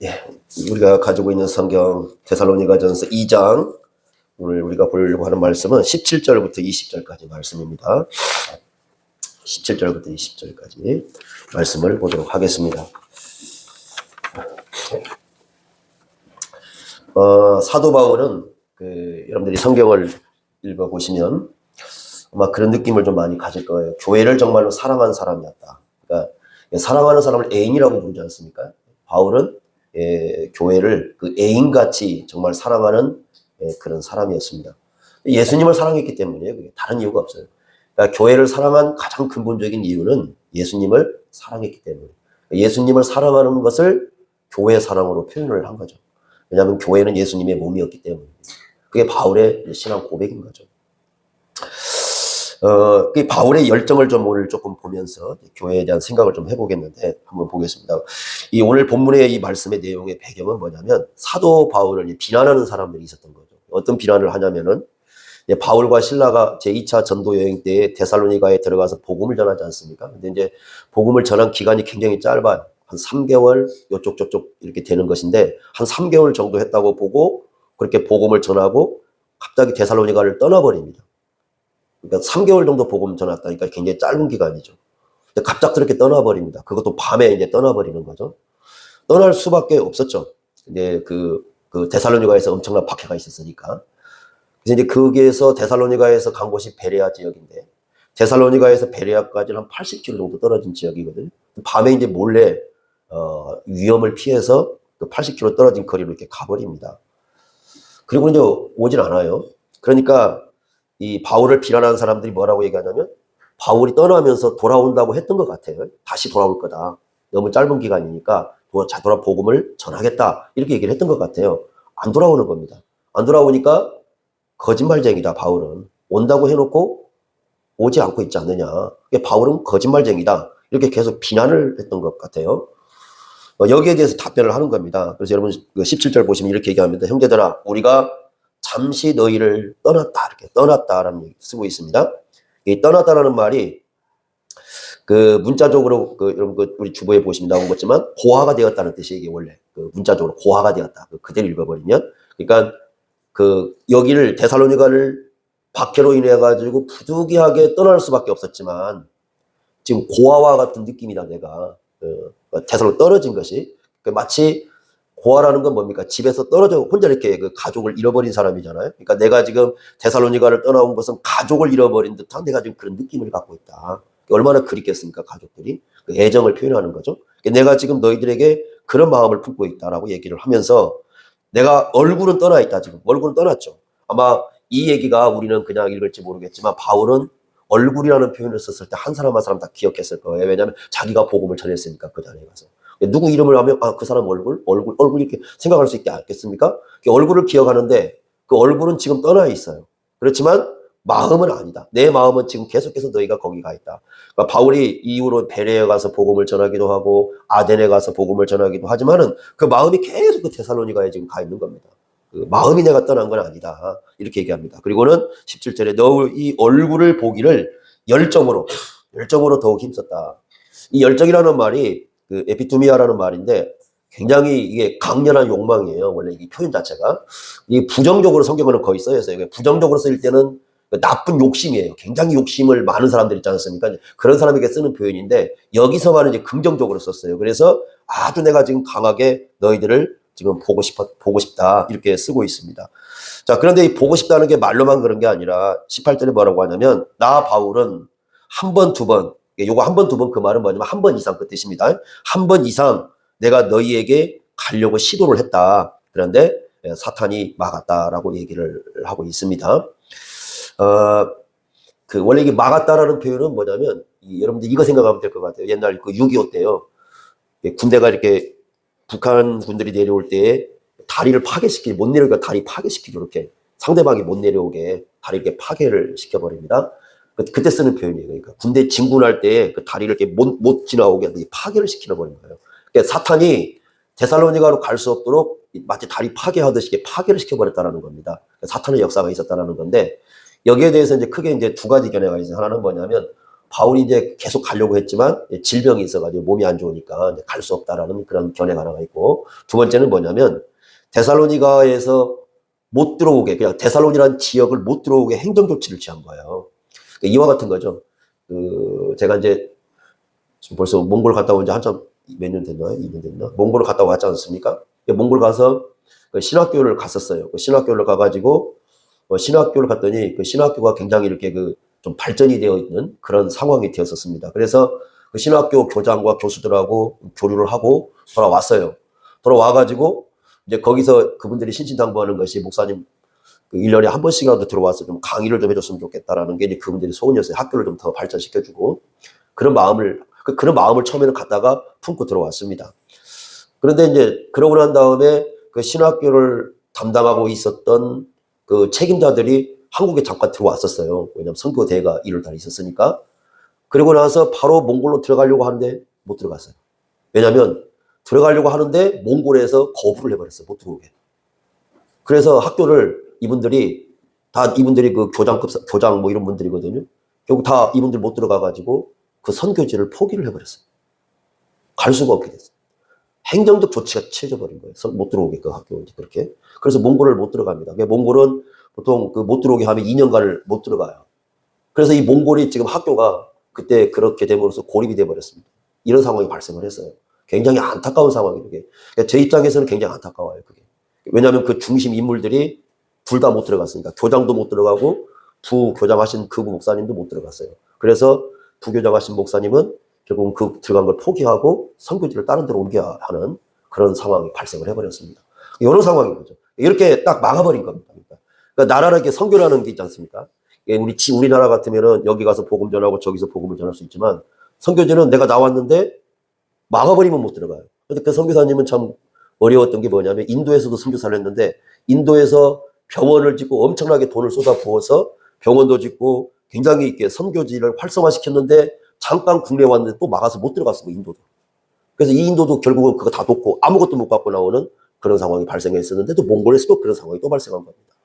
예, 우리가 가지고 있는 성경 데살로니가전서 2장, 오늘 우리가 보려고 하는 말씀은 17절부터 20절까지 말씀입니다. 17절부터 20절까지 말씀을 보도록 하겠습니다. 사도 바울은 여러분들이 성경을 읽어보시면 아마 그런 느낌을 좀 많이 가질 거예요. 교회를 정말로 사랑한 사람이었다. 그러니까 사랑하는 사람을 애인이라고 부르지 않습니까? 바울은 교회를 그 애인같이 정말 사랑하는 그런 사람이었습니다. 예수님을 사랑했기 때문이에요. 그게 다른 이유가 없어요. 그러니까 교회를 사랑한 가장 근본적인 이유는 예수님을 사랑했기 때문에, 예수님을 사랑하는 것을 교회 사랑으로 표현을 한 거죠. 왜냐하면 교회는 예수님의 몸이었기 때문에. 그게 바울의 신앙 고백인 거죠. 그 바울의 열정을 좀 오늘 조금 보면서 교회에 대한 생각을 좀 해보겠는데, 한번 보겠습니다. 이 오늘 본문의 이 말씀의 내용의 배경은 뭐냐면, 사도 바울을 비난하는 사람들이 있었던 거죠. 어떤 비난을 하냐면은, 바울과 실라가 제2차 전도 여행 때에 데살로니가에 들어가서 복음을 전하지 않습니까? 근데 이제 복음을 전한 기간이 굉장히 짧아요. 한 3개월, 요쪽 저쪽 이렇게 되는 것인데, 한 3개월 정도 했다고 보고, 그렇게 복음을 전하고, 갑자기 데살로니가를 떠나버립니다. 그러니까 3개월 정도 복음 전했다니까 굉장히 짧은 기간이죠. 근데 갑작스럽게 떠나버립니다. 그것도 밤에 이제 떠나버리는 거죠. 떠날 수밖에 없었죠. 이제 그 데살로니가에서 엄청난 박해가 있었으니까. 그래서 이제 거기에서 데살로니가에서 간 곳이 베레아 지역인데, 데살로니가에서 베레아까지는 한 80km 정도 떨어진 지역이거든요. 밤에 이제 몰래 위험을 피해서 그 80km 떨어진 거리로 이렇게 가버립니다. 그리고 이제 오질 않아요. 그러니까 이 바울을 비난하는 사람들이 뭐라고 얘기하냐면, 바울이 떠나면서 돌아온다고 했던 것 같아요. 다시 돌아올 거다. 너무 짧은 기간이니까 돌아 복음을 전하겠다. 이렇게 얘기를 했던 것 같아요. 안 돌아오는 겁니다. 안 돌아오니까 거짓말쟁이다, 바울은. 온다고 해놓고 오지 않고 있지 않느냐. 바울은 거짓말쟁이다. 이렇게 계속 비난을 했던 것 같아요. 여기에 대해서 답변을 하는 겁니다. 그래서 여러분 17절 보시면 이렇게 얘기합니다. 형제들아, 우리가 잠시 너희를 떠났다. 이렇게 떠났다라는 얘기 쓰고 있습니다. 이 떠났다라는 말이 그 문자적으로 여러분 우리 주보에 보시면 나온 거지만 고아가 되었다는 뜻이 이게 원래 문자적으로 고아가 되었다. 그대로 읽어버리면, 그러니까 여기를 데살로니가를 박해로 인해 가지고 부득이하게 떠날 수밖에 없었지만 지금 고아와 같은 느낌이다. 내가 데살로 떨어진 것이 마치 고아라는 건 뭡니까? 집에서 떨어져 혼자 이렇게 그 가족을 잃어버린 사람이잖아요. 그러니까 내가 지금 데살로니가를 떠나온 것은 가족을 잃어버린 듯한 내가 지금 그런 느낌을 갖고 있다. 얼마나 그립겠습니까? 가족들이 그 애정을 표현하는 거죠. 내가 지금 너희들에게 그런 마음을 품고 있다라고 얘기를 하면서, 내가 얼굴은 떠나 있다. 지금 얼굴은 떠났죠. 아마 이 얘기가 우리는 그냥 읽을지 모르겠지만 바울은 얼굴이라는 표현을 썼을 때 한 사람 한 사람 다 기억했을 거예요. 왜냐하면 자기가 복음을 전했으니까 그 자리에 가서. 누구 이름을 하면 그 사람 얼굴 이렇게 생각할 수 있지 않겠습니까? 얼굴을 기억하는데 그 얼굴은 지금 떠나 있어요. 그렇지만 마음은 아니다. 내 마음은 지금 계속해서 너희가 거기 가 있다. 그러니까 바울이 이후로 베레에 가서 복음을 전하기도 하고 아덴에 가서 복음을 전하기도 하지만은 그 마음이 계속 그 데살로니가에 지금 가 있는 겁니다. 그 마음이 내가 떠난 건 아니다. 이렇게 얘기합니다. 그리고는 17절에 너 이 얼굴을 보기를 열정으로 더욱 힘썼다. 이 열정이라는 말이 에피투미아라는 말인데 굉장히 이게 강렬한 욕망이에요. 원래 이 표현 자체가. 이 부정적으로 성경어는 거의 써있어요. 부정적으로 쓰일 때는 나쁜 욕심이에요. 굉장히 욕심을 많은 사람들 있지 않습니까? 그런 사람에게 쓰는 표현인데 여기서만은 이제 긍정적으로 썼어요. 그래서 아주 내가 지금 강하게 너희들을 지금 보고 싶다. 이렇게 쓰고 있습니다. 자, 그런데 이 보고 싶다는 게 말로만 그런 게 아니라 18절에 뭐라고 하냐면, 나 바울은 한 번, 두 번, 요거 한 번, 두 번 그 말은 뭐냐면 한 번 이상 그 뜻입니다. 한 번 이상 내가 너희에게 가려고 시도를 했다. 그런데 사탄이 막았다라고 얘기를 하고 있습니다. 원래 이게 막았다라는 표현은 뭐냐면, 여러분들 이거 생각하면 될 것 같아요. 옛날 6.25 때요. 군대가 이렇게 북한 군들이 내려올 때에 다리를 못 내려오게 다리 파괴시키죠. 이렇게 상대방이 못 내려오게 다리 이렇게 파괴를 시켜버립니다. 그때 쓰는 표현이에요. 그러니까 군대 진군할 때 그 다리를 이렇게 못 지나오게 파괴를 시켜버린 거예요. 그러니까 사탄이 데살로니가로 갈 수 없도록 마치 다리 파괴하듯이 파괴를 시켜버렸다는 겁니다. 사탄의 역사가 있었다는 건데, 여기에 대해서 이제 크게 이제 두 가지 견해가 있어요. 하나는 뭐냐면, 바울이 이제 계속 가려고 했지만 질병이 있어가지고 몸이 안 좋으니까 갈 수 없다라는 그런 견해가 하나가 있고, 두 번째는 뭐냐면 데살로니가에서 못 들어오게, 그냥 데살로니라는 지역을 못 들어오게 행정 조치를 취한 거예요. 이와 같은 거죠. 제가 이제 지금 벌써 몽골 갔다 온 지 한참 몇 년 됐나요? 2년 됐나? 몽골을 갔다 왔지 않습니까? 몽골 가서 그 신학교를 갔었어요. 그 신학교를 가가지고 신학교를 갔더니 그 신학교가 굉장히 이렇게 좀 발전이 되어 있는 그런 상황이 되었었습니다. 그래서 그 신학교 교장과 교수들하고 교류를 하고 돌아왔어요. 돌아와가지고 이제 거기서 그분들이 신신당부하는 것이, 목사님 1년에 한 번씩이라도 들어와서 좀 강의를 좀 해줬으면 좋겠다라는 게 이제 그분들이 소원이었어요. 학교를 좀 더 발전시켜주고, 그런 마음을 처음에는 갖다가 품고 들어왔습니다. 그런데 이제 그러고 난 다음에 그 신학교를 담당하고 있었던 그 책임자들이 한국에 잠깐 들어왔었어요. 왜냐면 선교대회가 1월 달에 있었으니까. 그리고 나서 바로 몽골로 들어가려고 하는데 못 들어갔어요. 왜냐면 들어가려고 하는데 몽골에서 거부를 해버렸어요. 못 들어오게. 그래서 학교를 이분들이 그 교장 뭐 이런 분들이거든요. 결국 다 이분들 못 들어가가지고 그 선교지를 포기를 해버렸어요. 갈 수가 없게 됐어요. 행정적 조치가 취해져 버린 거예요. 못 들어오게, 그 학교 그렇게. 그래서 몽골을 못 들어갑니다. 몽골은 보통 그 못 들어오게 하면 2년간을 못 들어가요. 그래서 이 몽골이 지금 학교가 그때 그렇게 됨으로써 고립이 돼 버렸습니다. 이런 상황이 발생을 했어요. 굉장히 안타까운 상황이에요. 그러니까 제 입장에서는 굉장히 안타까워요. 그게. 왜냐하면 그 중심 인물들이 둘 다 못 들어갔으니까. 교장도 못 들어가고 부교장하신 그 목사님도 못 들어갔어요. 그래서 부교장하신 목사님은 결국은 그 들어간 걸 포기하고 선교지를 다른 데로 옮겨야 하는 그런 상황이 발생을 해버렸습니다. 이런 상황인 거죠. 이렇게 딱 막아버린 겁니다. 그러니까 나라라게 선교라는 게 있지 않습니까? 우리나라 같으면은 여기 가서 복음 전하고 저기서 복음을 전할 수 있지만, 선교지는 내가 나왔는데 막아버리면 못 들어가요. 근데 그 선교사님은 참 어려웠던 게 뭐냐면, 인도에서도 선교사를 했는데 인도에서 병원을 짓고 엄청나게 돈을 쏟아 부어서 병원도 짓고 굉장히 이렇게 선교지를 활성화시켰는데 잠깐 국내에 왔는데 또 막아서 못 들어갔어요. 인도도. 그래서 이 인도도 결국은 그거 다 돕고 아무것도 못 갖고 나오는 그런 상황이 발생했었는데, 또 몽골에서도 그런 상황이 또 발생한 겁니다.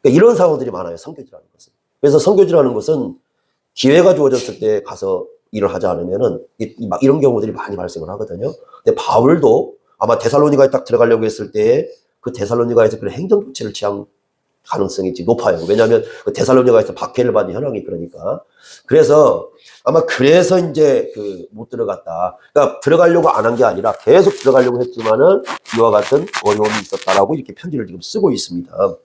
그러니까 이런 상황들이 많아요. 선교지라는 것은. 그래서 선교지라는 것은 기회가 주어졌을 때 가서 일을 하지 않으면은 막 이런 경우들이 많이 발생을 하거든요. 근데 바울도 아마 데살로니가에 딱 들어가려고 했을 때에 그 데살로니가에서 그런 행정 조치를 취한 가능성이 높아요. 왜냐하면 그 데살로니가에서 박해를 받는 현황이 그러니까. 그래서 아마 그래서 이제 못 들어갔다. 그러니까 들어가려고 안 한 게 아니라 계속 들어가려고 했지만은 이와 같은 어려움이 있었다라고 이렇게 편지를 지금 쓰고 있습니다.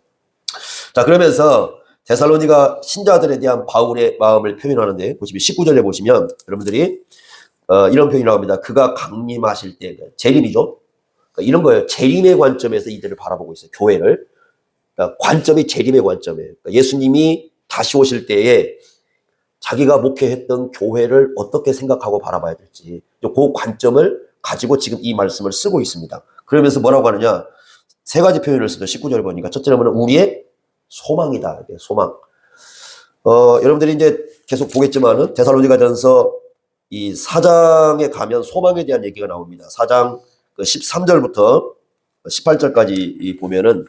자, 그러면서 데살로니가 신자들에 대한 바울의 마음을 표현하는데, 19절에 보시면 여러분들이 이런 표현이 나옵니다. 그가 강림하실 때, 재림이죠. 그러니까 이런 거예요. 재림의 관점에서 이들을 바라보고 있어요. 교회를. 그러니까 관점이 재림의 관점이에요. 그러니까 예수님이 다시 오실 때에 자기가 목회했던 교회를 어떻게 생각하고 바라봐야 될지, 그 관점을 가지고 지금 이 말씀을 쓰고 있습니다. 그러면서 뭐라고 하느냐, 세 가지 표현을 쓰죠. 19절 보니까 첫째는 우리의 소망이다. 소망. 여러분들이 이제 계속 보겠지만은 데살로니가전서 이 4장에 가면 소망에 대한 얘기가 나옵니다. 4장 13절부터 18절까지 보면은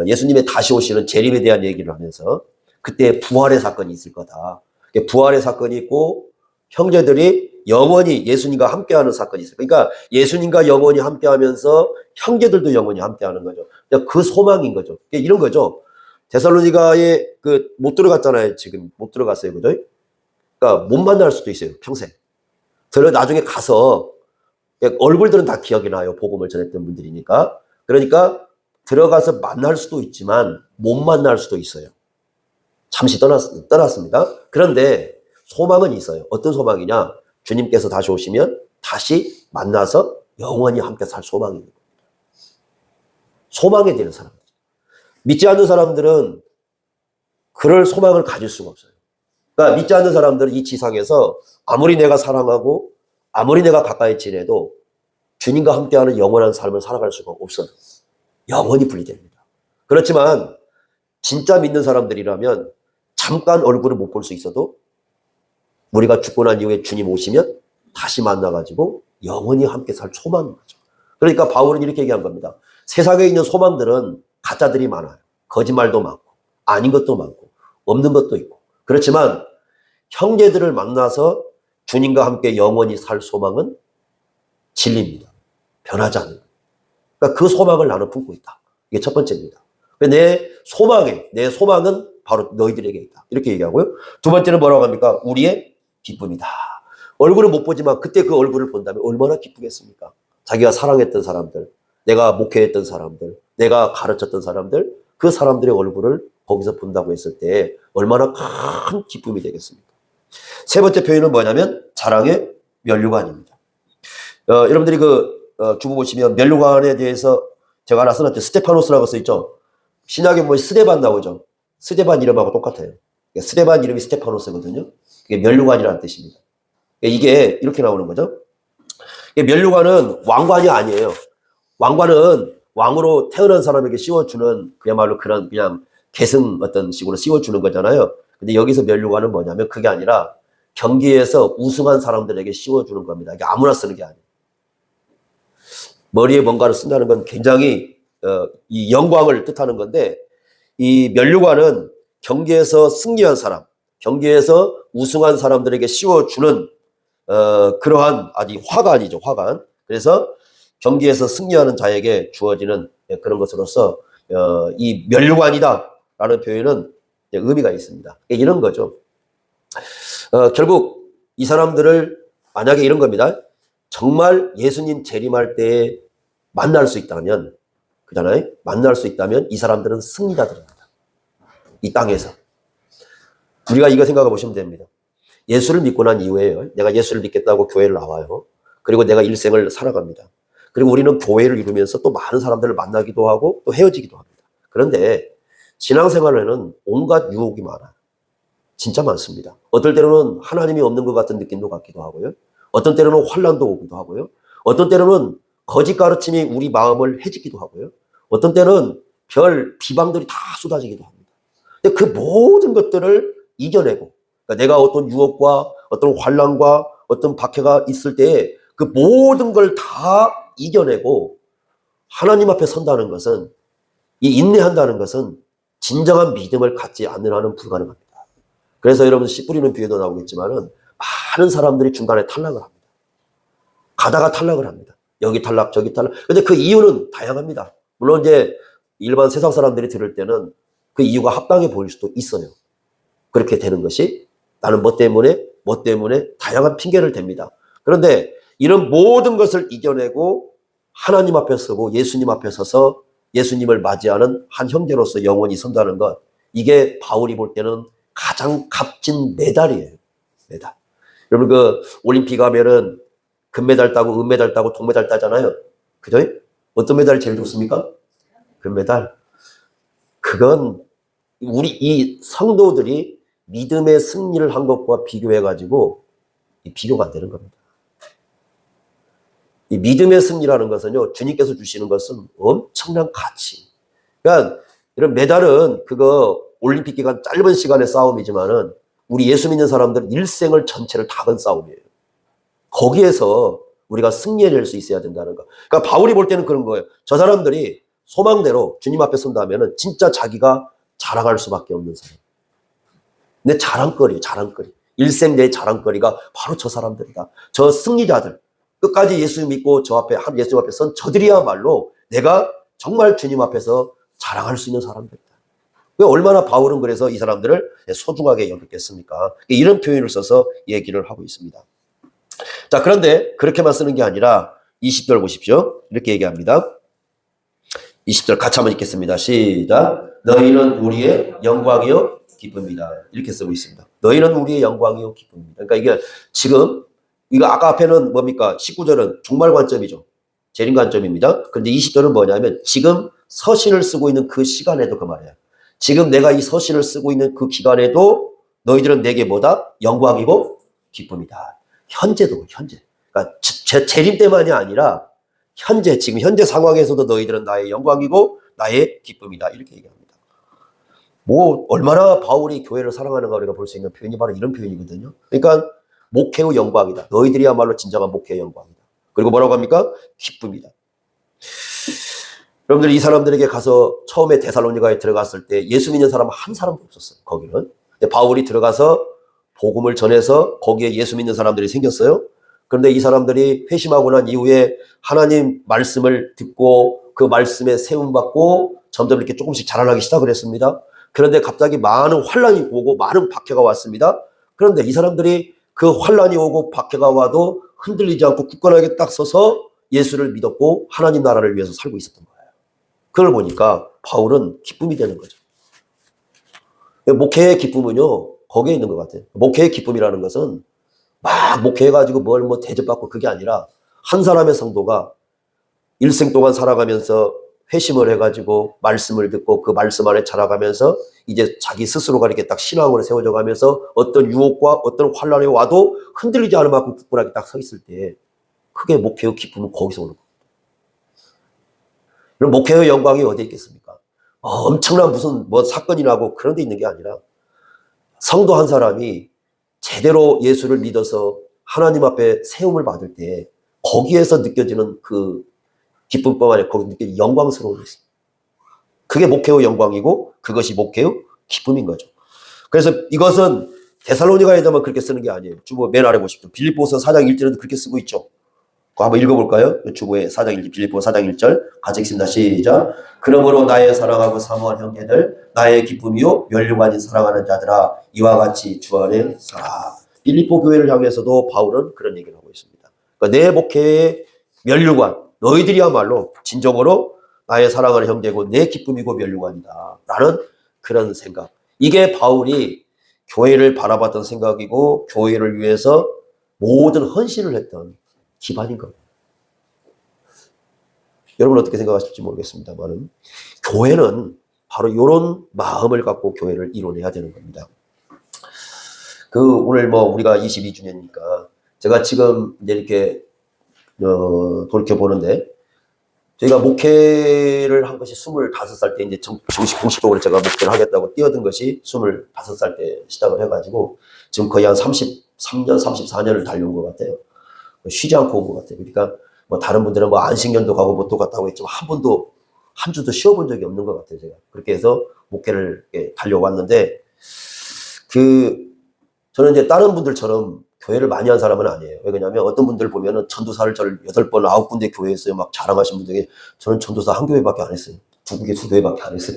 예수님의 다시 오시는 재림에 대한 얘기를 하면서 그때 부활의 사건이 있을 거다. 부활의 사건이 있고 형제들이 영원히 예수님과 함께하는 사건이 있어요. 그러니까 예수님과 영원히 함께하면서 형제들도 영원히 함께하는 거죠. 그 소망인 거죠. 이런 거죠. 데살로니가에 못 들어갔잖아요. 지금 못 들어갔어요. 그죠? 그러니까 못 만날 수도 있어요. 평생. 나중에 가서 얼굴들은 다 기억이 나요. 복음을 전했던 분들이니까. 그러니까 들어가서 만날 수도 있지만 못 만날 수도 있어요. 잠시 떠났습니다. 그런데 소망은 있어요. 어떤 소망이냐? 주님께서 다시 오시면 다시 만나서 영원히 함께 살 소망이 있는 겁니다. 소망에 대한 사람. 믿지 않는 사람들은 그럴 소망을 가질 수가 없어요. 그러니까 믿지 않는 사람들은 이 지상에서 아무리 내가 사랑하고 아무리 내가 가까이 지내도 주님과 함께하는 영원한 삶을 살아갈 수가 없어요. 영원히 분리됩니다. 그렇지만 진짜 믿는 사람들이라면 잠깐 얼굴을 못 볼 수 있어도 우리가 죽고 난 이후에 주님 오시면 다시 만나가지고 영원히 함께 살 소망인 거죠. 그러니까 바울은 이렇게 얘기한 겁니다. 세상에 있는 소망들은 가짜들이 많아요. 거짓말도 많고 아닌 것도 많고 없는 것도 있고. 그렇지만 형제들을 만나서 주님과 함께 영원히 살 소망은 진리입니다. 변하지 않는. 그러니까 그 소망을 나는 품고 있다. 이게 첫 번째입니다. 내 소망은 바로 너희들에게 있다. 이렇게 얘기하고요. 두 번째는 뭐라고 합니까? 우리의 기쁨이다. 얼굴은 못 보지만 그때 그 얼굴을 본다면 얼마나 기쁘겠습니까? 자기가 사랑했던 사람들, 내가 목회했던 사람들, 내가 가르쳤던 사람들, 그 사람들의 얼굴을 거기서 본다고 했을 때 얼마나 큰 기쁨이 되겠습니까? 세 번째 표현은 뭐냐면 자랑의 면류관입니다. 여러분들이 주보 보시면 면류관에 대해서 제가 하나 써놨죠. 스테파노스라고 써있죠. 신약에 보면 스데반 나오죠. 스데반 이름하고 똑같아요. 스데반 이름이 스테파노스거든요. 그게 면류관이라는 뜻입니다. 이게 이렇게 나오는 거죠. 면류관은 왕관이 아니에요. 왕관은 왕으로 태어난 사람에게 씌워주는 그야말로 그냥 계승 어떤 식으로 씌워주는 거잖아요. 근데 여기서 면류관은 뭐냐면 그게 아니라 경기에서 우승한 사람들에게 씌워주는 겁니다. 이게 아무나 쓰는 게 아니에요. 머리에 뭔가를 쓴다는 건 굉장히 이 영광을 뜻하는 건데, 이 면류관은 경기에서 승리한 사람, 경기에서 우승한 사람들에게 씌워주는 그러한 아주 화관이죠, 화관. 그래서 경기에서 승리하는 자에게 주어지는 그런 것으로서 이 면류관이다라는 표현은 의미가 있습니다. 이런 거죠. 결국 이 사람들을 만약에 이런 겁니다. 정말 예수님 재림할 때에 만날 수 있다면, 그잖아요. 만날 수 있다면 이 사람들은 승리자들입니다. 이 땅에서. 우리가 이거 생각해 보시면 됩니다. 예수를 믿고 난 이후에요. 내가 예수를 믿겠다고 교회를 나와요. 그리고 내가 일생을 살아갑니다. 그리고 우리는 교회를 이루면서 또 많은 사람들을 만나기도 하고 또 헤어지기도 합니다. 그런데 신앙생활에는 온갖 유혹이 많아요. 진짜 많습니다. 어떨 때로는 하나님이 없는 것 같은 느낌도 갖기도 하고요. 어떤 때로는 환난도 오기도 하고요. 어떤 때로는 거짓 가르침이 우리 마음을 해집기도 하고요. 어떤 때는 별 비방들이 다 쏟아지기도 합니다. 근데 그 모든 것들을 이겨내고, 그러니까 내가 어떤 유혹과 어떤 환난과 어떤 박해가 있을 때에 그 모든 걸 다 이겨내고 하나님 앞에 선다는 것은, 이 인내한다는 것은 진정한 믿음을 갖지 않는 한은 불가능합니다. 그래서 여러분 씨 뿌리는 비유도 나오겠지만은 많은 사람들이 중간에 탈락을 합니다. 가다가 탈락을 합니다. 여기 탈락, 저기 탈락. 근데 그 이유는 다양합니다. 물론 이제 일반 세상 사람들이 들을 때는 그 이유가 합당해 보일 수도 있어요. 그렇게 되는 것이 나는 뭐 때문에 다양한 핑계를 댑니다. 그런데 이런 모든 것을 이겨내고 하나님 앞에 서고 예수님 앞에 서서 예수님을 맞이하는 한 형제로서 영원히 선다는 것, 이게 바울이 볼 때는 가장 값진 메달이에요. 메달. 여러분 그 올림픽 하면은 금메달 따고 은메달 따고 동메달 따잖아요. 그죠? 어떤 메달이 제일 좋습니까? 금메달. 그건 우리 이 성도들이 믿음의 승리를 한 것과 비교해가지고 비교가 안 되는 겁니다. 이 믿음의 승리라는 것은요, 주님께서 주시는 것은 엄청난 가치. 그러니까 이런 메달은 그거 올림픽 기간 짧은 시간의 싸움이지만은 우리 예수 믿는 사람들은 일생을 전체를 다 건 싸움이에요. 거기에서 우리가 승리해낼 수 있어야 된다는 거. 그러니까 바울이 볼 때는 그런 거예요. 저 사람들이 소망대로 주님 앞에 선다면은 진짜 자기가 자랑할 수밖에 없는 사람. 내 자랑거리. 일생 내 자랑거리가 바로 저 사람들이다. 저 승리자들. 끝까지 예수 믿고 예수 앞에 선 저들이야말로 내가 정말 주님 앞에서 자랑할 수 있는 사람들이다. 얼마나 바울은 그래서 이 사람들을 소중하게 여겼겠습니까? 이런 표현을 써서 얘기를 하고 있습니다. 자, 그런데 그렇게만 쓰는 게 아니라 20절 보십시오. 이렇게 얘기합니다. 20절 같이 한번 읽겠습니다. 시작. 너희는 우리의 영광이요 기쁨이다. 이렇게 쓰고 있습니다. 너희는 우리의 영광이요 기쁨이다. 그러니까 이게 지금 이거 아까 앞에는 뭡니까? 19절은 종말 관점이죠. 재림 관점입니다. 그런데 20절은 뭐냐면 지금 서신을 쓰고 있는 그 시간에도 그 말이에요. 지금 내가 이 서신을 쓰고 있는 그 기간에도 너희들은 내게 뭐다? 영광이고 기쁨이다. 현재도. 그러니까 재림 때만이 아니라 지금 현재 상황에서도 너희들은 나의 영광이고 나의 기쁨이다. 이렇게 얘기합니다. 얼마나 바울이 교회를 사랑하는가 우리가 볼 수 있는 표현이 바로 이런 표현이거든요. 그러니까 목회의 영광이다. 너희들이야말로 진정한 목회의 영광이다. 그리고 뭐라고 합니까? 기쁨이다. 여러분들 이 사람들에게 가서 처음에 데살로니가에 들어갔을 때 예수 믿는 사람 한 사람도 없었어요. 거기는. 근데 바울이 들어가서 복음을 전해서 거기에 예수 믿는 사람들이 생겼어요. 그런데 이 사람들이 회심하고 난 이후에 하나님 말씀을 듣고 그 말씀에 세움받고 점점 이렇게 조금씩 자라나기 시작을 했습니다. 그런데 갑자기 많은 환란이 오고 많은 박해가 왔습니다. 그런데 이 사람들이 그 환란이 오고 박해가 와도 흔들리지 않고 굳건하게 딱 서서 예수를 믿었고 하나님 나라를 위해서 살고 있었던 거예요. 그걸 보니까 바울은 기쁨이 되는 거죠. 목회의 기쁨은요, 거기에 있는 것 같아요. 목회의 기쁨이라는 것은 막 목회해가지고 뭘 대접받고 그게 아니라 한 사람의 성도가 일생 동안 살아가면서 회심을 해가지고 말씀을 듣고 그 말씀 안에 자라가면서 이제 자기 스스로가 이렇게 딱 신앙으로 세워져 가면서 어떤 유혹과 어떤 환란이 와도 흔들리지 않을 만큼 굳건하게 딱 서 있을 때 크게 목회의 기쁨은 거기서 오는 겁니다. 그럼 목회의 영광이 어디에 있겠습니까? 엄청난 무슨 사건이 나고 그런 데 있는 게 아니라 성도 한 사람이 제대로 예수를 믿어서 하나님 앞에 세움을 받을 때 거기에서 느껴지는 그 기쁨뿐만 아니라 거기 느껴지는 영광스러움이 있습니다. 그게 목회의 영광이고 그것이 목회의 기쁨인 거죠. 그래서 이것은 데살로니가에다만 그렇게 쓰는 게 아니에요. 주보 맨 아래 보십시오. 빌립보서 4장 1절에도 그렇게 쓰고 있죠. 그거 한번 읽어볼까요? 주보의 4장 1절, 빌립보 4장 1절 같이 읽습니다. 시작. 그러므로 나의 사랑하고 사모한 형제들, 나의 기쁨이요 면류관인 사랑하는 자들아, 이와 같이 주 안에 살아. 빌립보 교회를 향해서도 바울은 그런 얘기를 하고 있습니다. 그러니까 내 목회의 면류관, 너희들이야말로 진정으로 나의 사랑하는 형제고 내 기쁨이고 면류관이다 라는 그런 생각. 이게 바울이 교회를 바라봤던 생각이고 교회를 위해서 모든 헌신을 했던 기반인 겁니다. 여러분 어떻게 생각하실지 모르겠습니다만 교회는 바로 이런 마음을 갖고 교회를 이뤄내야 되는 겁니다. 오늘 우리가 22주년이니까 제가 지금 이제 이렇게 돌이켜보는데 저희가 목회를 한 것이 25살 때 이제 정식 공식적으로 제가 목회를 하겠다고 뛰어든 것이 25살 때 시작을 해가지고 지금 거의 한 33년, 34년을 달려온 것 같아요. 쉬지 않고 온 것 같아요. 그러니까 다른 분들은 안식년도 가고 또 갔다고 했지만 한 번도 한 주도 쉬어본 적이 없는 것 같아요. 제가 그렇게 해서 목회를 달려왔는데 저는 이제 다른 분들처럼 교회를 많이 한 사람은 아니에요. 왜냐면 어떤 분들 보면은 전도사를 8번, 9군데 교회했어요. 막 자랑하신 분들이 저는 전도사 한 교회밖에 안 했어요. 두 교회밖에 안 했어요.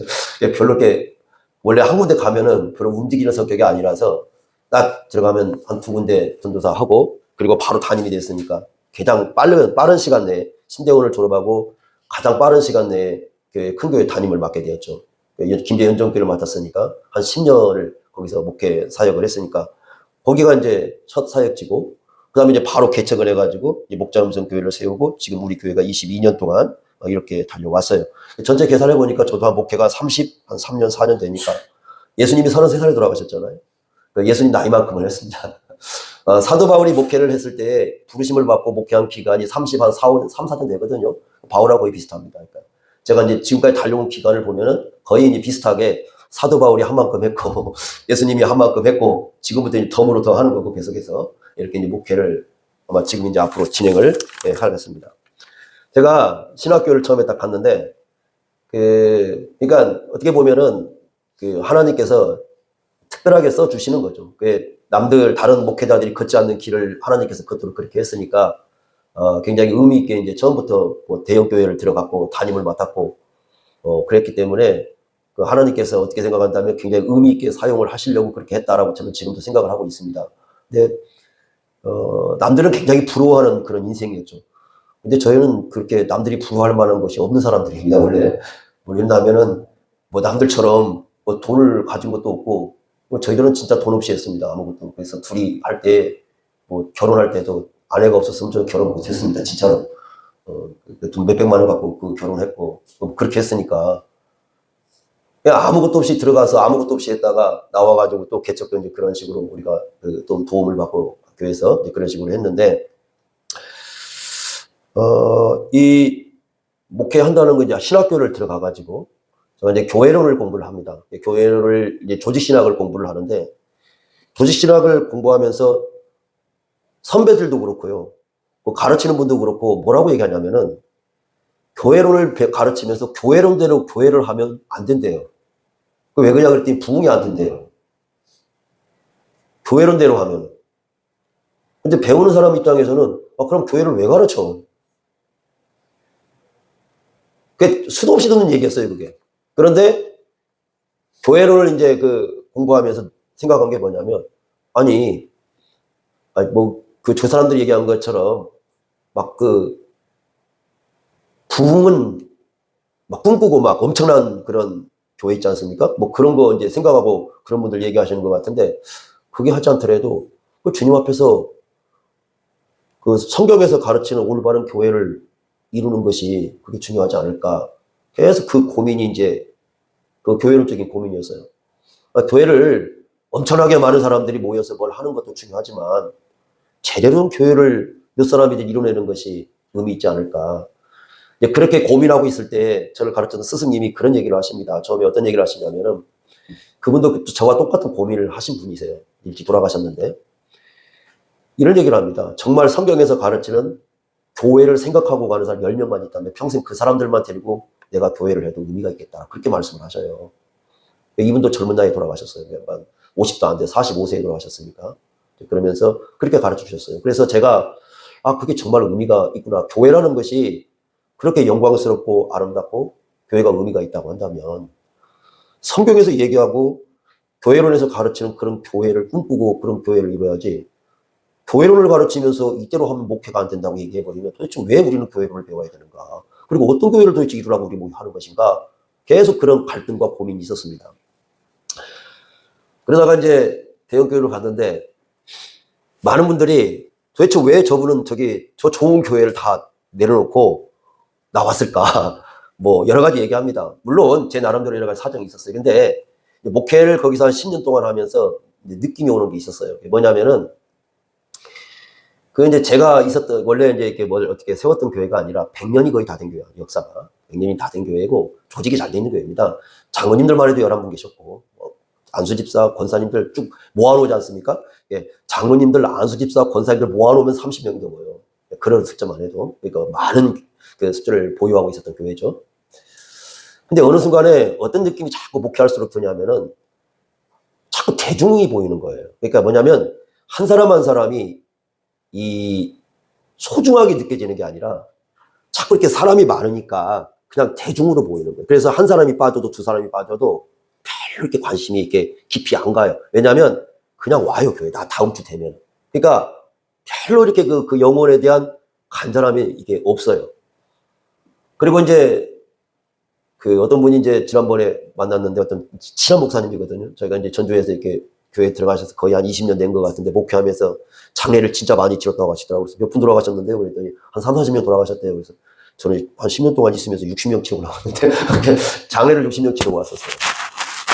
별로 이렇게 원래 한 군데 가면은 별로 움직이는 성격이 아니라서 딱 들어가면 한 2군데 전도사 하고 그리고 바로 담임이 됐으니까 가장 빠른 시간 내에 신대원을 졸업하고 가장 빠른 시간 내에 큰 교회 담임을 맡게 되었죠. 김제연정교회를 맡았으니까 한 10년을 거기서 목회 사역을 했으니까 거기가 이제 첫 사역지고 그 다음에 이제 바로 개척을 해가지고 목자음성 교회를 세우고 지금 우리 교회가 22년 동안 이렇게 달려왔어요. 전체 계산해보니까 저도 한 목회가 한 3년, 4년 되니까 예수님이 33살에 돌아가셨잖아요. 예수님 나이만큼을 했습니다. 사도 바울이 목회를 했을 때 부르심을 받고 목회한 기간이 3, 4년 되거든요. 바울하고 거의 비슷합니다. 그러니까 제가 이제 지금까지 달려온 기간을 보면은 거의 이제 비슷하게 사도 바울이 한 만큼 했고 예수님이 한 만큼 했고 지금부터 이제 덤으로 더 하는 거고 계속해서 이렇게 이제 목회를 아마 지금 이제 앞으로 진행을 하겠습니다. 제가 신학교를 처음에 딱 갔는데 그러니까 어떻게 보면은 하나님께서 특별하게 써 주시는 거죠. 남들 다른 목회자들이 걷지 않는 길을 하나님께서 걷도록 그렇게 했으니까 굉장히 의미 있게 이제 처음부터 대형 교회를 들어갔고 담임을 맡았고 그랬기 때문에 하나님께서 어떻게 생각한다면 굉장히 의미 있게 사용을 하시려고 그렇게 했다라고 저는 지금도 생각을 하고 있습니다. 근데 남들은 굉장히 부러워하는 그런 인생이었죠. 근데 저희는 그렇게 남들이 부러워할 만한 것이 없는 사람들입니다. 원래 왜냐하면은 남들처럼 돈을 가진 것도 없고 저희들은 진짜 돈 없이 했습니다. 아무것도. 그래서 둘이 할 때 결혼할 때도 아내가 없었으면 저는 결혼 못했습니다. 진짜로. 돈 몇백만 원 갖고 결혼했고 그렇게 했으니까 그냥 아무것도 없이 들어가서 아무것도 없이 했다가 나와가지고 또 개척도 이제 그런 식으로 우리가 또 도움을 받고 학교에서 이제 그런 식으로 했는데 이 목회한다는 건 이제 신학교를 들어가가지고 제가 이제 교회론을 공부를 합니다. 교회를 이제 조직신학을 공부를 하는데 조직신학을 공부하면서 선배들도 그렇고요. 가르치는 분도 그렇고 뭐라고 얘기하냐면은 교회론을 가르치면서 교회론대로 교회를 하면 안 된대요. 왜 그러냐 그랬더니 부흥이 안 된대요. 교회론 대로 하면. 근데 배우는 사람 입장에서는 그럼 교회를 왜 가르쳐? 그게 수도 없이 듣는 얘기였어요, 그게. 그런데 교회론을 이제 공부하면서 생각한 게 뭐냐면, 아니 뭐 그 사람들이 얘기한 것처럼 막 부흥은 막 꿈꾸고 막 엄청난 그런 교회 있지 않습니까? 뭐 그런 거 이제 생각하고 그런 분들 얘기하시는 것 같은데, 그게 하지 않더라도 그 주님 앞에서 그 성경에서 가르치는 올바른 교회를 이루는 것이 그게 중요하지 않을까. 계속 그 고민이 이제 그 교회론적인 고민이었어요. 그러니까 교회를 엄청나게 많은 사람들이 모여서 뭘 하는 것도 중요하지만 제대로 된 교회를 몇 사람이 이뤄내는 것이 의미 있지 않을까. 그렇게 고민하고 있을 때 저를 가르쳤던 스승님이 그런 얘기를 하십니다. 처음에 어떤 얘기를 하시냐면은, 그분도 저와 똑같은 고민을 하신 분이세요. 일찍 돌아가셨는데 이런 얘기를 합니다. 정말 성경에서 가르치는 교회를 생각하고 가는 사람 10명만 있다면 평생 그 사람들만 데리고 내가 교회를 해도 의미가 있겠다. 그렇게 말씀을 하셔요. 이분도 젊은 나이에 돌아가셨어요. 한 50도 안 돼 45세에 돌아가셨으니까. 그러면서 그렇게 가르쳐 주셨어요. 그래서 제가 그게 정말 의미가 있구나. 교회라는 것이 그렇게 영광스럽고 아름답고 교회가 의미가 있다고 한다면 성경에서 얘기하고 교회론에서 가르치는 그런 교회를 꿈꾸고 그런 교회를 이뤄야지, 교회론을 가르치면서 이대로 하면 목회가 안 된다고 얘기해버리면 도대체 왜 우리는 교회론을 배워야 되는가? 그리고 어떤 교회를 도대체 이루라고 우리 뭐 하는 것인가? 계속 그런 갈등과 고민이 있었습니다. 그러다가 이제 대형교회를 갔는데 많은 분들이 도대체 왜 저분은 저 좋은 교회를 다 내려놓고 나왔을까? 뭐 여러 가지 얘기합니다. 물론 제 나름대로 여러 가지 사정이 있었어요. 근데 목회를 거기서 한 10년 동안 하면서 느낌이 오는 게 있었어요. 뭐냐면은 이제 제가 있었던, 원래 이제 이렇게 뭘 어떻게 세웠던 교회가 아니라 100년이 거의 다 된 교회야. 역사가 100년이 다 된 교회고 조직이 잘 돼 있는 교회입니다. 장로님들만 해도 11분 계셨고, 안수집사, 권사님들 쭉 모아놓지 않습니까? 장로님들, 안수집사, 권사님들 모아놓으면 30명이 넘어요. 그런 숫자만 해도. 그러니까 많은 그 숫자를 보유하고 있었던 교회죠. 근데 어느 순간에 어떤 느낌이 자꾸 목회할수록 드냐면은 자꾸 대중이 보이는 거예요. 그러니까 뭐냐면 한 사람 한 사람이 소중하게 느껴지는 게 아니라 자꾸 이렇게 사람이 많으니까 그냥 대중으로 보이는 거예요. 그래서 한 사람이 빠져도 두 사람이 빠져도 별로 이렇게 관심이 이렇게 깊이 안 가요. 왜냐하면 그냥 와요, 교회. 나 다음 주 되면. 그러니까 별로 이렇게 그 영혼에 대한 간절함이 이게 없어요. 그리고 이제 어떤 분이 이제 지난번에 만났는데 어떤 친한 목사님이거든요. 저희가 이제 전주에서 이렇게 교회에 들어가셔서 거의 한 20년 된 것 같은데 목회하면서 장례를 진짜 많이 치렀다고 하시더라고요. 그래서 몇 분 돌아가셨는데요? 그랬더니 한 3, 40명 돌아가셨대요. 그래서 저는 한 10년 동안 있으면서 60명 치고 나왔는데 장례를 60명 치고 왔었어요.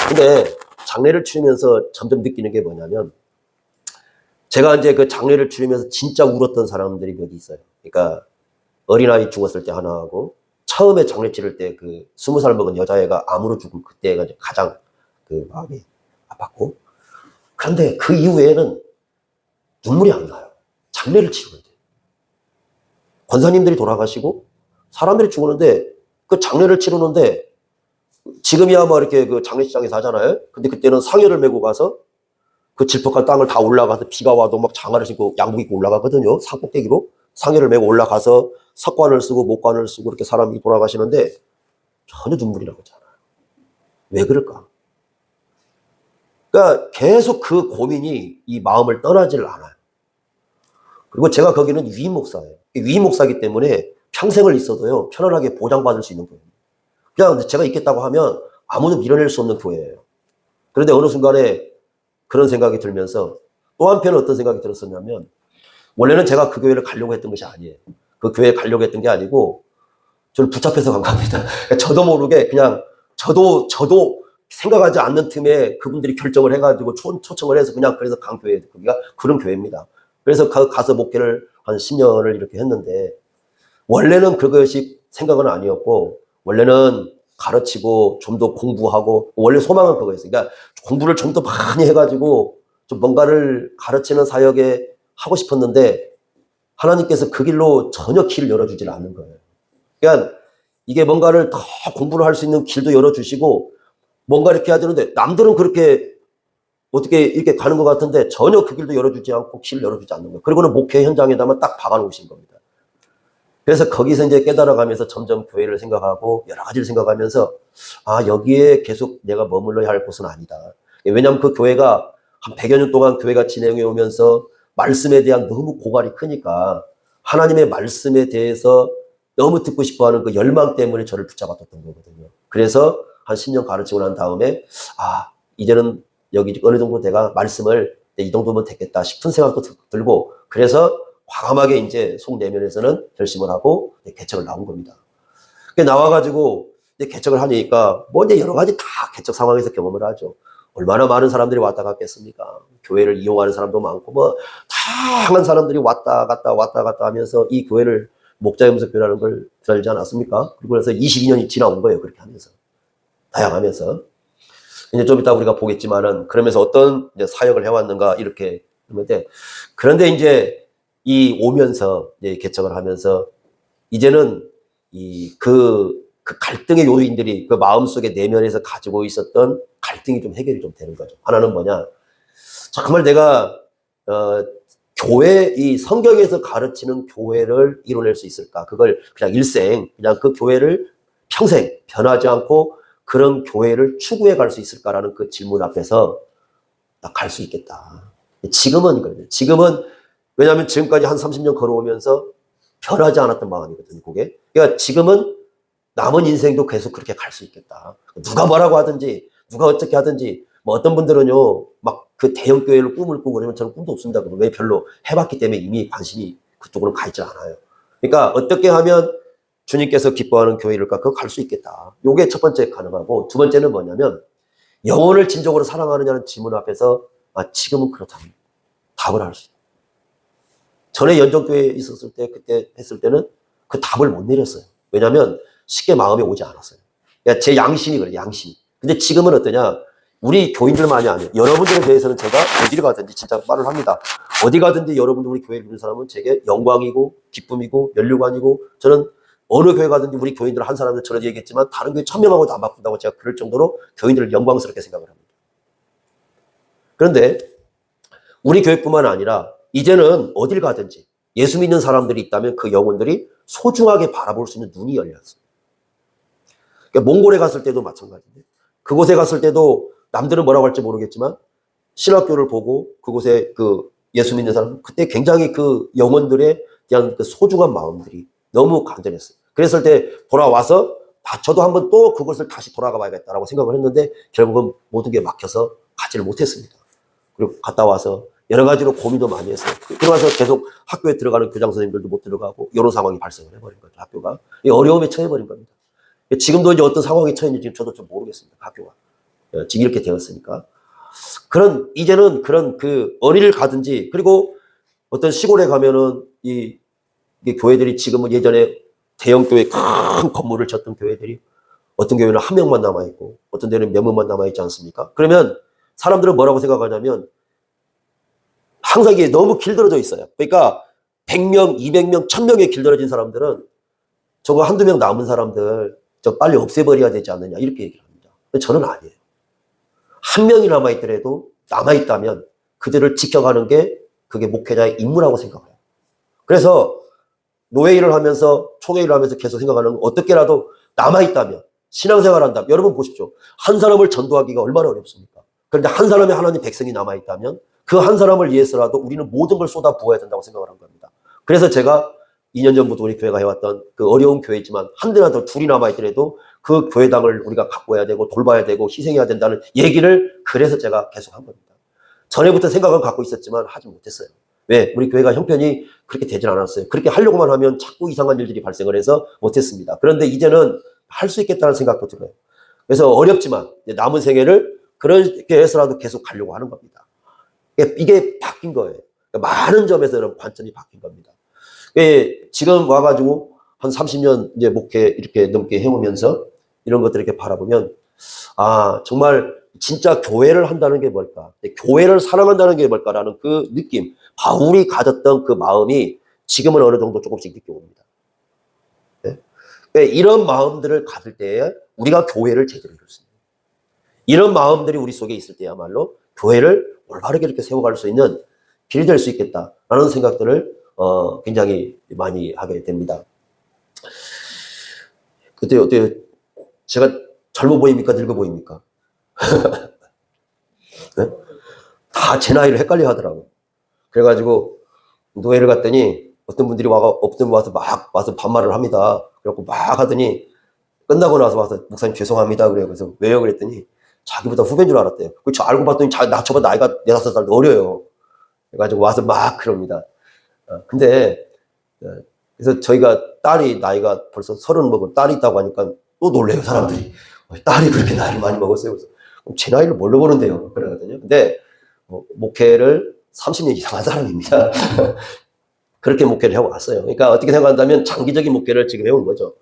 근데 장례를 치르면서 점점 느끼는 게 뭐냐면, 제가 이제 그 장례를 치르면서 진짜 울었던 사람들이 몇 있어요. 그러니까 어린아이 죽었을 때 하나 하고, 처음에 장례 치를 때 20살 먹은 여자애가 암으로 죽은 그때가 가장 마음이 아팠고, 그런데 그 이후에는 눈물이 안 나요. 장례를 치르는데. 권사님들이 돌아가시고 사람들이 죽었는데 그 장례를 치르는데, 지금이야 뭐 이렇게 장례식장에서 하잖아요. 근데 그때는 상여를 메고 가서 그 질퍽한 땅을 다 올라가서 비가 와도 막 장화를 신고 양복 입고 올라가거든요. 산꼭대기로 상여를 메고 올라가서 석관을 쓰고 목관을 쓰고 이렇게 사람이 돌아가시는데 전혀 눈물이 나지 않아요. 왜 그럴까? 그러니까 계속 그 고민이 이 마음을 떠나지를 않아요. 그리고 제가 거기는 위임 목사예요. 위임 목사이기 때문에 평생을 있어도요 편안하게 보장받을 수 있는 교회예요. 그냥 제가 있겠다고 하면 아무도 밀어낼 수 없는 교회예요. 그런데 어느 순간에 그런 생각이 들면서 또 한편은 어떤 생각이 들었었냐면, 원래는 제가 그 교회를 가려고 했던 것이 아니에요. 그 교회에 가려고 했던 게 아니고 저를 붙잡혀서 간 겁니다. 저도 모르게 그냥 저도 생각하지 않는 틈에 그분들이 결정을 해가지고 초청을 해서 그냥 그래서 간 교회, 거기가 그런 교회입니다. 그래서 가서 목회를 한 10년을 이렇게 했는데, 원래는 그것이 생각은 아니었고, 원래는 가르치고 좀 더 공부하고, 원래 소망은 그거였어요. 그러니까 공부를 좀 더 많이 해가지고 좀 뭔가를 가르치는 사역에 하고 싶었는데 하나님께서 그 길로 전혀 길을 열어주질 않는 거예요. 그러니까 이게 뭔가를 더 공부를 할 수 있는 길도 열어주시고 뭔가 이렇게 해야 되는데, 남들은 그렇게 어떻게 이렇게 가는 것 같은데 전혀 그 길도 열어주지 않고 길을 열어주지 않는 거예요. 그리고는 목회 현장에다만 딱 박아놓으신 겁니다. 그래서 거기서 이제 깨달아가면서 점점 교회를 생각하고 여러 가지를 생각하면서 아, 여기에 계속 내가 머물러야 할 곳은 아니다. 왜냐하면 그 교회가 한 100여 년 동안 교회가 진행해 오면서 말씀에 대한 너무 고갈이 크니까 하나님의 말씀에 대해서 너무 듣고 싶어하는 그 열망 때문에 저를 붙잡았던 거거든요. 그래서 한 10년 가르치고 난 다음에 아, 이제는 여기 어느 정도 내가 말씀을 이 정도면 됐겠다 싶은 생각도 들고 그래서 과감하게 이제 속 내면에서는 결심을 하고 개척을 나온 겁니다. 나와가지고 이제 개척을 하니까 뭐 이제 여러 가지 다 개척 상황에서 경험을 하죠. 얼마나 많은 사람들이 왔다 갔겠습니까? 교회를 이용하는 사람도 많고 뭐 다양한 사람들이 왔다 갔다 하면서 이 교회를 목자연구소 교회라는 걸 들지 않았습니까? 그리고 그래서 22년이 지나온 거예요. 그렇게 하면서 다양하면서 이제 좀 이따 우리가 보겠지만은 그러면서 어떤 이제 사역을 해왔는가 이렇게 했는데 그런데 이제 이 오면서 이제 개척을 하면서 이제는 그 갈등의 요인들이 그 마음속에 내면에서 가지고 있었던 갈등이 좀 해결이 좀 되는 거죠. 하나는 뭐냐? 정말 내가 교회 이 성경에서 가르치는 교회를 이뤄낼 수 있을까? 그걸 그냥 일생 그냥 그 교회를 평생 변하지 않고 그런 교회를 추구해 갈 수 있을까라는 그 질문 앞에서 갈 수 있겠다. 지금은 그래요. 지금은 왜냐하면 지금까지 한 30년 걸어오면서 변하지 않았던 마음이거든요. 그게. 그러니까 지금은 남은 인생도 계속 그렇게 갈 수 있겠다. 누가 뭐라고 하든지 누가 어떻게 하든지 뭐 어떤 분들은요 막 그 대형 교회를 꿈을 꾸고 그러면 저는 꿈도 없습니다. 왜 별로 해봤기 때문에 이미 관심이 그쪽으로 가 있지 않아요. 그러니까 어떻게 하면 주님께서 기뻐하는 교회일까? 그거 갈 수 있겠다. 요게 첫 번째 가능하고 두 번째는 뭐냐면 영혼을 진정으로 사랑하느냐는 질문 앞에서 아 지금은 그렇다는 답을 할 수 있다. 전에 연정교회에 있었을 때 그때 했을 때는 그 답을 못 내렸어요. 왜냐하면 쉽게 마음에 오지 않았어요. 그러니까 제 양심이 그래요. 양심이. 근데 지금은 어떠냐? 우리 교인들만이 아니에요. 여러분들에 대해서는 제가 어디를 가든지 진짜 말을 합니다. 어디 가든지 여러분들 우리 교회에 있는 사람은 제게 영광이고 기쁨이고 면류관이고 저는 어느 교회 가든지 우리 교인들 한 사람들 전에 얘기했지만 다른 교회 1000명하고도 안 바꾼다고 제가 그럴 정도로 교인들을 영광스럽게 생각을 합니다. 그런데 우리 교회뿐만 아니라 이제는 어딜 가든지 예수 믿는 사람들이 있다면 그 영혼들이 소중하게 바라볼 수 있는 눈이 열렸어요. 그러니까 몽골에 갔을 때도 마찬가지인데 그곳에 갔을 때도 남들은 뭐라고 할지 모르겠지만 신학교를 보고 그곳에 그 예수 믿는 사람 그때 굉장히 그 영혼들에 대한 그 소중한 마음들이 너무 강렬했어요. 그랬을 때 돌아와서 저도 한번 또 그것을 다시 돌아가 봐야겠다라고 생각을 했는데 결국은 모든 게 막혀서 가지를 못했습니다. 그리고 갔다 와서 여러 가지로 고민도 많이 했어요. 그러면서 계속 학교에 들어가는 교장 선생님들도 못 들어가고 이런 상황이 발생을 해버린 거죠. 학교가 어려움에 처해버린 겁니다. 지금도 이제 어떤 상황에 처했는지 지금 저도 좀 모르겠습니다. 학교가 지금 이렇게 되었으니까 이제는 그런 그 어디를 가든지 그리고 어떤 시골에 가면은 이 교회들이 지금은 예전에 대형 교회 큰 건물을 졌던 교회들이 어떤 교회는 한 명만 남아 있고 어떤 데는 몇 명만 남아 있지 않습니까? 그러면 사람들은 뭐라고 생각하냐면 항상 이게 너무 길들어져 있어요. 그러니까 100명, 200명, 1000명에 길들어진 사람들은 저거 한두 명 남은 사람들 저 빨리 없애버려야 되지 않느냐 이렇게 얘기를 합니다. 근데 저는 아니에요. 한 명이 남아있더라도 남아있다면 그들을 지켜가는 게 그게 목회자의 임무라고 생각해요. 그래서 노예일을 하면서 총회일을 하면서 계속 생각하는 건 어떻게라도 남아있다면 신앙생활을 한다면 여러분 보십시오. 한 사람을 전도하기가 얼마나 어렵습니까? 그런데 한 사람의 하나님 백성이 남아있다면 그 한 사람을 위해서라도 우리는 모든 걸 쏟아 부어야 된다고 생각을 한 겁니다. 그래서 제가 2년 전부터 우리 교회가 해왔던 그 어려운 교회지만 한 대라도 둘이 남아있더라도 그 교회당을 우리가 가꿔야 되고 돌봐야 되고 희생해야 된다는 얘기를 그래서 제가 계속 한 겁니다. 전에부터 생각은 갖고 있었지만 하지 못했어요. 왜? 우리 교회가 형편이 그렇게 되진 않았어요. 그렇게 하려고만 하면 자꾸 이상한 일들이 발생을 해서 못했습니다. 그런데 이제는 할 수 있겠다는 생각도 들어요. 그래서 어렵지만 남은 생애를 그렇게 해서라도 계속 가려고 하는 겁니다. 이게 바뀐 거예요. 많은 점에서는 관점이 바뀐 겁니다. 지금 와가지고 한 30년 이제 목회 이렇게 넘게 해오면서 이런 것들을 이렇게 바라보면 아 정말 진짜 교회를 한다는 게 뭘까? 교회를 사랑한다는 게 뭘까라는 그 느낌, 바울이 가졌던 그 마음이 지금은 어느 정도 조금씩 느껴옵니다. 네? 이런 마음들을 가질 때에 우리가 교회를 제대로 이룰 수 있습니다. 이런 마음들이 우리 속에 있을 때야말로 교회를 올바르게 이렇게 세워갈 수 있는 길이 될 수 있겠다라는 생각들을 굉장히 많이 하게 됩니다. 그때 어때요? 제가 젊어 보입니까? 늙어 보입니까? 네? 다 제 나이를 헷갈려 하더라고요. 그래가지고 노예를 갔더니 어떤 분들이 와서 막 와서 반말을 합니다. 그래갖고 막 하더니 끝나고 나서 와서 목사님 죄송합니다. 그래요. 그래서 왜요? 그랬더니 자기보다 후배인 줄 알았대요. 저 알고 봤더니 저보다 나이가 4-5살 어려요. 그래가지고 와서 막 그럽니다. 근데 그래서 저희가 딸이 나이가 벌써 30 먹은 딸이 있다고 하니까 또 놀래요, 사람들이. 딸이 그렇게 나이를 많이 먹었어요. 그래서 제 나이를 뭘로 보는데요? 그러거든요. 근데 목회를 30년 이상 한 사람입니다. 그렇게 목회를 해왔어요. 그러니까 어떻게 생각한다면 장기적인 목회를 지금 해온 거죠.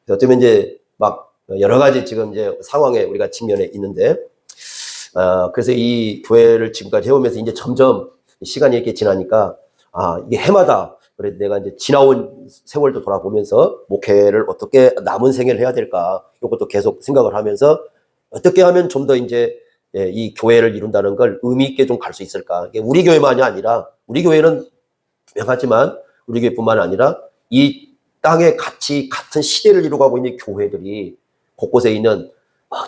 어쩌면 이제 막 여러 가지 지금 이제 상황에 우리가 직면해 있는데, 그래서 이 교회를 지금까지 해오면서 이제 점점 시간이 이렇게 지나니까, 이게 해마다, 그래 내가 이제 지나온 세월도 돌아보면서 목회를 어떻게 남은 생애를 해야 될까, 이것도 계속 생각을 하면서 어떻게 하면 좀 더 이제 이 교회를 이룬다는 걸 의미 있게 좀 갈 수 있을까. 이게 우리 교회만이 아니라, 우리 교회는 명하지만 우리 교회뿐만 아니라 이 땅에 같은 시대를 이루어가고 있는 교회들이 곳곳에 있는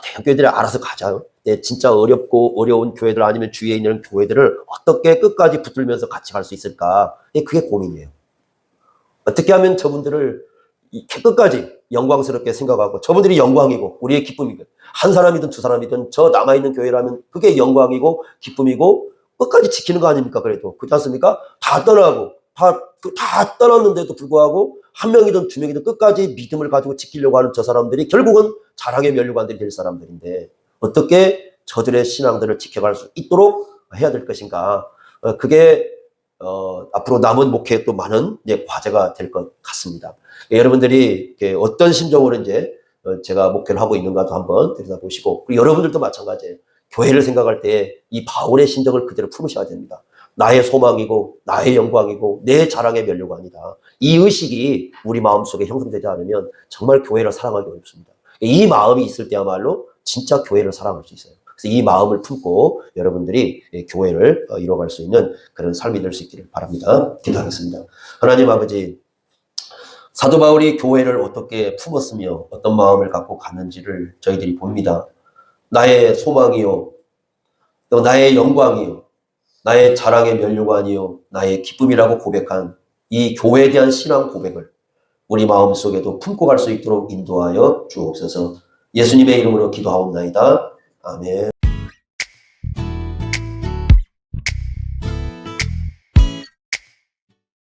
대형 교회들이 알아서 가자. 진짜 어려운 교회들 아니면 주위에 있는 교회들을 어떻게 끝까지 붙들면서 같이 갈 수 있을까. 그게 고민이에요. 어떻게 하면 저분들을 끝까지 영광스럽게 생각하고 저분들이 영광이고 우리의 기쁨이고 한 사람이든 두 사람이든 저 남아있는 교회라면 그게 영광이고 기쁨이고 끝까지 지키는 거 아닙니까? 그래도 그렇지 않습니까? 다 떠나고 다 떠났는데도 불구하고 한 명이든 두 명이든 끝까지 믿음을 가지고 지키려고 하는 저 사람들이 결국은 자랑의 면류관들이 될 사람들인데 어떻게 저들의 신앙들을 지켜갈 수 있도록 해야 될 것인가. 그게 앞으로 남은 목회에 또 많은 이제 과제가 될 것 같습니다. 여러분들이 어떤 심정으로 이제 제가 목회를 하고 있는가도 한번 들여다보시고, 그리고 여러분들도 마찬가지예요. 교회를 생각할 때 이 바울의 심정을 그대로 품으셔야 됩니다. 나의 소망이고 나의 영광이고 내 자랑의 면류관이다. 이 의식이 우리 마음속에 형성되지 않으면 정말 교회를 사랑하기 어렵습니다. 이 마음이 있을 때야말로 진짜 교회를 사랑할 수 있어요. 그래서 이 마음을 품고 여러분들이 교회를 이뤄갈 수 있는 그런 삶이 될 수 있기를 바랍니다. 기도하겠습니다. 하나님 아버지, 사도 바울이 교회를 어떻게 품었으며 어떤 마음을 갖고 갔는지를 저희들이 봅니다. 나의 소망이요, 또 나의 영광이요, 나의 자랑의 면류관이요, 나의 기쁨이라고 고백한 이 교회에 대한 신앙 고백을 우리 마음속에도 품고 갈 수 있도록 인도하여 주옵소서. 예수님의 이름으로 기도하옵나이다. 아멘.